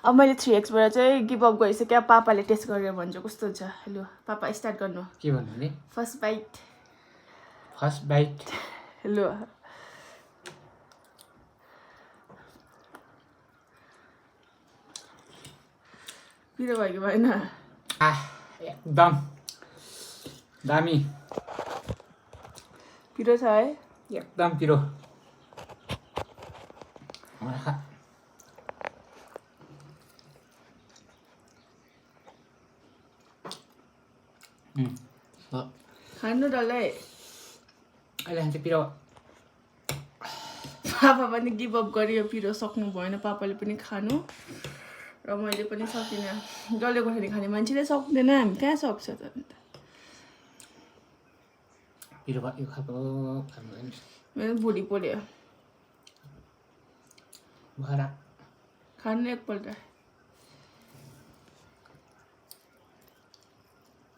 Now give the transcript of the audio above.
अब मैले 3x बाट चाहिँ गिभ अप गरिसकेँ पापाले टेस्ट गरेर भन्छु कस्तो हुन्छ लु पापा स्टार्ट गर्नु के भन्नु नि फर्स्ट बाइट लु पिरो भयो कि भएन एकदम दामी पिरो छ है एकदम पिरो खानु डल्लै अहिले चाहिँ पिरो पापा पनि गिभ अप गरियो पिरो सक्नु भएन पापाले पनि खानु र मैले पनि सकिनँ डल्ले खोर्सानी खाने मान्छेले सक्दैन हामी कहाँ सक्छ त अन्त पिरो यो खाएको खानु भएन मेरो भुँडी पोल्यो भएर खानु एकपल्ट